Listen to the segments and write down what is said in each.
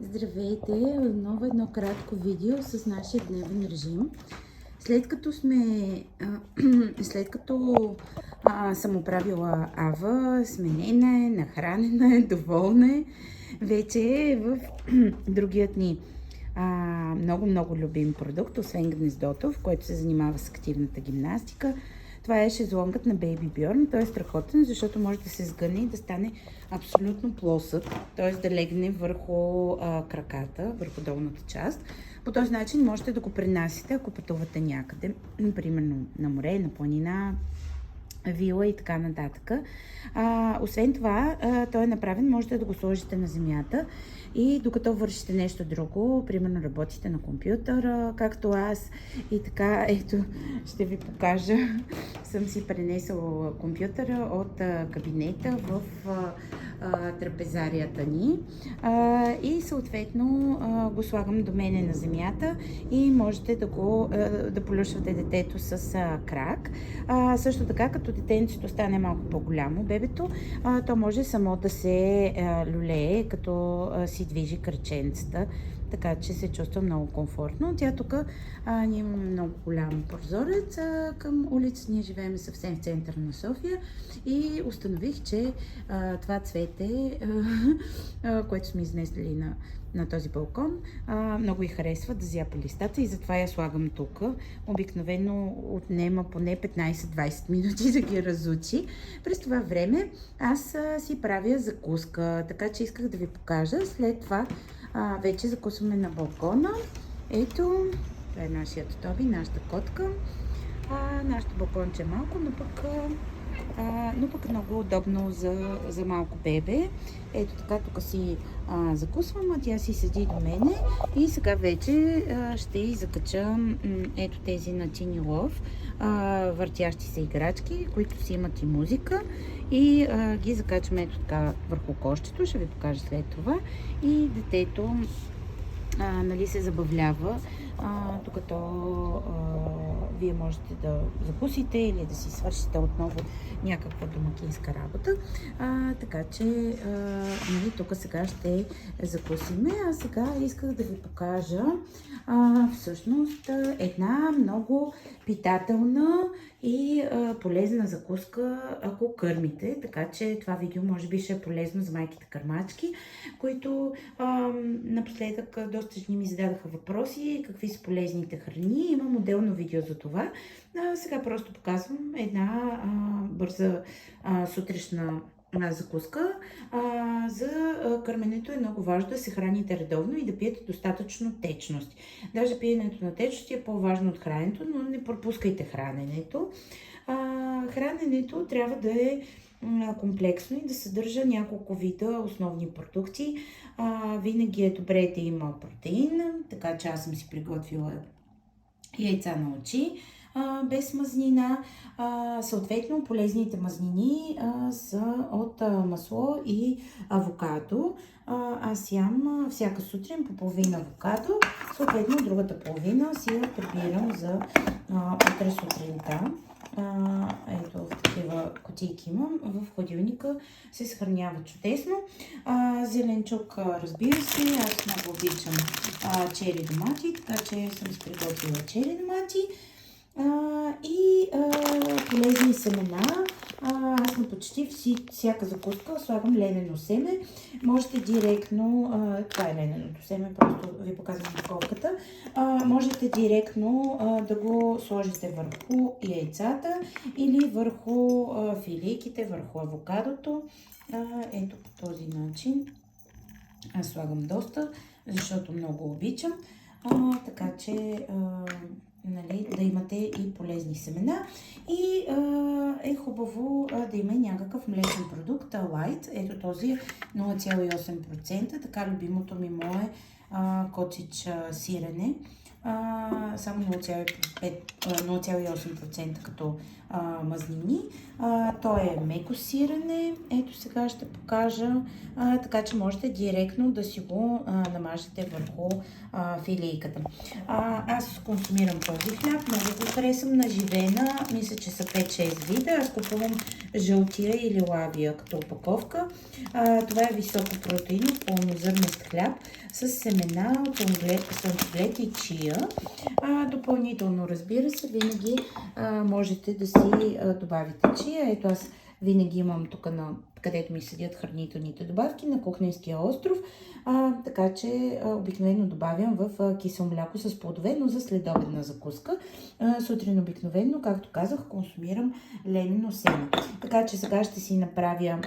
Здравейте! Отново едно кратко видео с нашия дневен режим. След като съм оправила Ава, сменена е, нахранена е, доволна е, вече е в другият ни много любим продукт, освен гнездото, в който се занимава с активната гимнастика. Това е шезлонгът на Baby Bjorn. Той е страхотен, защото може да се сгъне и да стане абсолютно плосък, т.е. да легне върху краката, върху долната част. По този начин можете да го пренасите, ако пътувате някъде, примерно на море, на планина, вила и така нататък. Освен това, той е направен, можете да го сложите на земята и докато вършите нещо друго, примерно работите на компютъра, както аз и така, ето, ще ви покажа, съм си пренесла компютъра от кабинета в трапезарията ни и съответно го слагам до мене на земята и можете да полюшвате детето с крак. Също така, като детенцето стане малко по-голямо, бебето, то може само да се люлее, като си движи краченцата, така че се чувства много комфортно. Тя тук ние имаме много голям прозорец към улица. Ние живеем съвсем в центъра на София и установих, че това цвете, което сме изнесли на този балкон, много й харесва да зяпа листата и затова я слагам тук. Обикновено отнема поне 15-20 минути да ги разучи. През това време аз си правя закуска, така че исках да ви покажа. След това вече закусваме на балкона. Ето, това е нашият Тоби, нашата котка. Нашето балконче е малко, но пък много удобно за малко бебе. Ето така, тук си закусвам, а тя си седи до мене и сега вече ще й закача ето тези на Tiny Love, въртящи се играчки, които си имат и музика и ги закачаме ето така върху кощето, ще ви покажа след това и детето се забавлява, докато вие можете да закусите или да си свършите отново някаква домакинска работа. Така че тук сега ще закусиме, а сега исках да ви покажа всъщност една много питателна и полезна закуска, ако кърмите. Така че това видео може би ще е полезно за майките кърмачки, които напоследък доста жени ми зададаха въпроси какви са полезните храни. Имам отделно видео за това. Сега просто показвам една бърза сутрешна закуска. За кърменето е много важно да се храните редовно и да пиете достатъчно течност. Даже пиенето на течност е по-важно от храненето, но не пропускайте храненето. Храненето трябва да е комплексно и да съдържа няколко вида основни продукти. Винаги е добре да има протеин, така че аз съм си приготвила яйца на очи без мазнина. Съответно, полезните мазнини са от масло и авокадо. Аз ям всяка сутрин по половина авокадо, съответно другата половина си я прибирам за утре сутринта. Ето в такива кутийки имам. В хладилника се съхранява чудесно. Зеленчук, разбира се, аз много обичам чери домати, така че съм си приготвила чери домати. И полезни семена. Аз на почти всяка закуска слагам ленено семе. Можете директно, това е лененото семе, просто ви показвам упаковката. Можете директно да го сложите върху яйцата или върху филийките, върху авокадото. Ето по този начин. Аз слагам доста, защото много обичам. Така че да имате и полезни семена и е хубаво да има някакъв млечен продукт, лайт. Ето този 0,8%, така любимото ми мое котич сирене. само 0,8% като мазнини. То е меко сирене. Ето сега ще покажа, така че можете директно да си го намажете върху филийката. Аз консумирам този хляб, много го харесвам на живена, мисля, че са 5-6 вида. Аз купувам жълтия или лавия като опаковка. Това е високопротеинов пълнозърнест хляб с семена от слънчоглед и чия. Допълнително, разбира се, винаги можете да си добавите чия. Ето аз винаги имам тук, където ми седят хранителните добавки, на Кухненския остров, така че обикновено добавям в кисело мляко с плодове, но за следобедна закуска. Сутрин обикновено, както казах, консумирам ленено семе. Така че сега ще си направя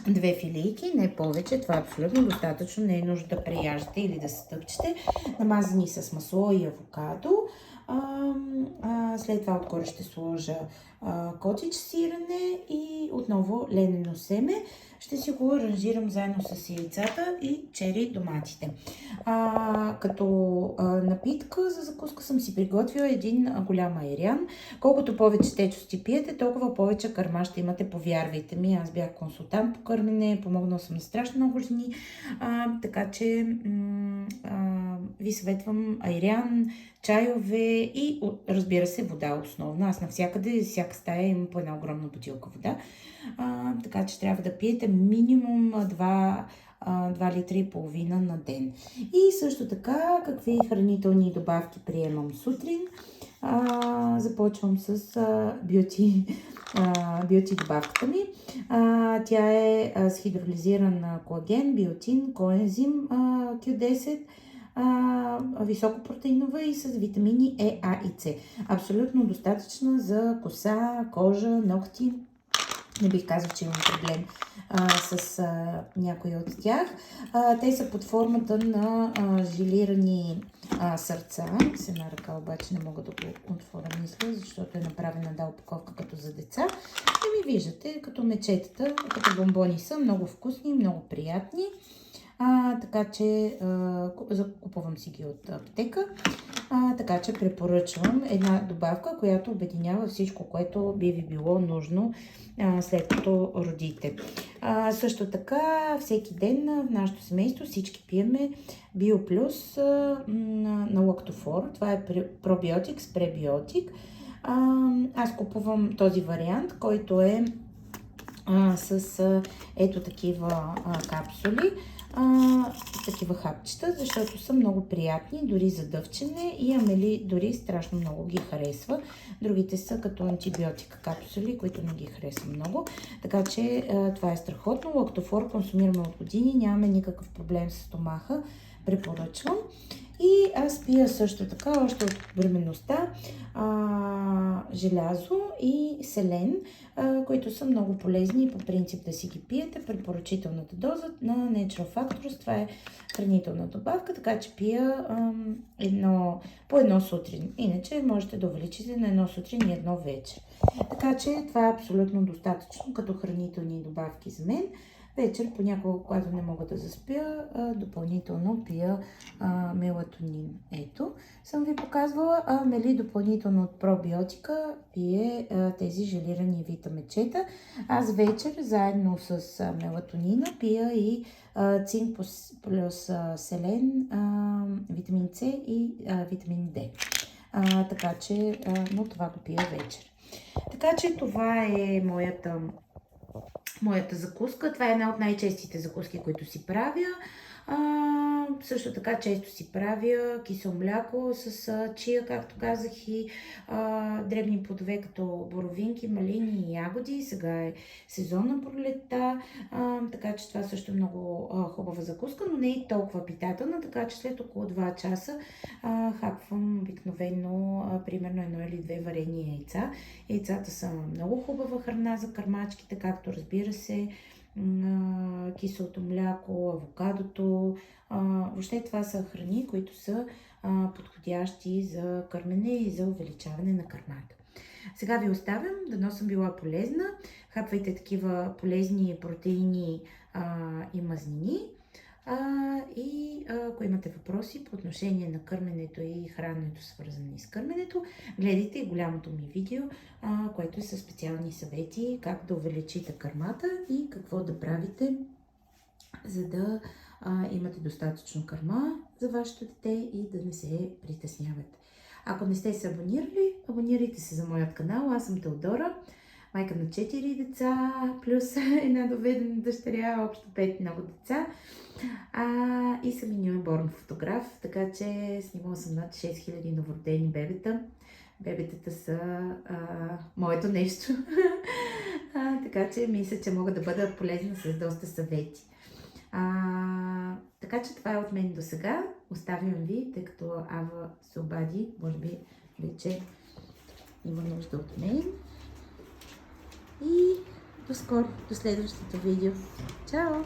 2 филийки, не повече, това е абсолютно достатъчно, не е нужда да преяждате или да се тъпчете, намазани с масло и авокадо. След това отгоре ще сложа котич сирене и отново ленено семе. Ще си го аранжирам заедно с яйцата и чери доматите. Като напитка за закуска съм си приготвила един голям айран. Колкото повече течности пиете, толкова повече кърма ще имате, повярвайте ми. Аз бях консултант по кърмене, помогнал съм на страшно много жени, така че ви съветвам айран, чайове и, разбира се, вода основно. Аз навсякъде, всяка стая имам по една огромна бутилка вода. Така че трябва да пиете минимум 2 литра и половина на ден. И също така, какви хранителни добавки приемам сутрин. Започвам с биотин добавката ми. Тя е с хидролизиран колаген, биотин, коензим Q10, високопротеинова и с витамини Е, А и С. Абсолютно достатъчна за коса, кожа, ногти. Не бих казал, че имам проблем с някои от тях. Те са под формата на желирани сърца. С една ръка обаче не мога да го отворя, мисля, защото е направена упаковка като за деца. И ми виждате, като мечетата, като бомбони са, много вкусни, много приятни. Така че закупувам си ги от аптека. Така че препоръчвам една добавка, която обединява всичко, което би ви било нужно след като родите. Също така, всеки ден в нашето семейство всички пиеме Биоплюс на лактофор. Това е пробиотик с пребиотик. Аз купувам този вариант, който е с ето такива капсули, такива хапчета, защото са много приятни, дори за дъвчене, и Амели дори страшно много ги харесва. Другите са като антибиотика капсули, които не ги харесвам много. Така че това е страхотно. Лактофор консумираме от години, нямаме никакъв проблем с стомаха. Препоръчвам. И аз пия също така, още от бременността, желязо и селен, които са много полезни и по принцип да си ги пиете. Препоръчителната доза на Natural Factors, това е хранителна добавка, така че пия по едно сутрин. Иначе можете да увеличите на едно сутрин и едно вечер. Така че това е абсолютно достатъчно като хранителни добавки за мен. Вечер, понякога, когато не мога да заспя, допълнително пия мелатонин. Ето, съм ви показвала. Амели допълнително от пробиотика пие тези желирани витамечета. Аз вечер, заедно с мелатонина, пия и цинк плюс селен, витамин С и витамин Д. Така че, но това го пия вечер. Така че това е моята закуска. Това е една от най-честите закуски, които си правя. Също така често си правя кисело мляко с чия, както казах, и дребни плодове като боровинки, малини и ягоди. Сега е сезон на пролетта, така че това също е много хубава закуска, но не е толкова питателна, така че след около 2 часа хапвам обикновено примерно 1 или 2 варени яйца. Яйцата са много хубава храна за кърмачките, както разбира се, киселото мляко, авокадото. Въобще това са храни, които са подходящи за кърмене и за увеличаване на кърмата. Сега ви оставям, дано съм била полезна. Хапвайте такива полезни протеини и мазнини. И ако имате имате въпроси по отношение на кърменето и храненето, свързани с кърменето, гледайте голямото ми видео, което е със специални съвети как да увеличите кърмата и какво да правите, за да имате достатъчно кърма за вашето дете и да не се притеснявате. Ако не сте се абонирали, абонирайте се за моят канал. Аз съм Теодора, майка на 4 деца, плюс една доведена дъщеря, общо 5 много деца. И съм и нюборн фотограф, така че снимала съм над 6000 новородени бебета. Бебетата са моето нещо. Така че мисля, че мога да бъда полезна с доста съвети. Така че това е от мен до сега. Оставям ви, тъй като Ава се обади, може би вече има нужда от мен. И до скоро, до следващото видео. Чао!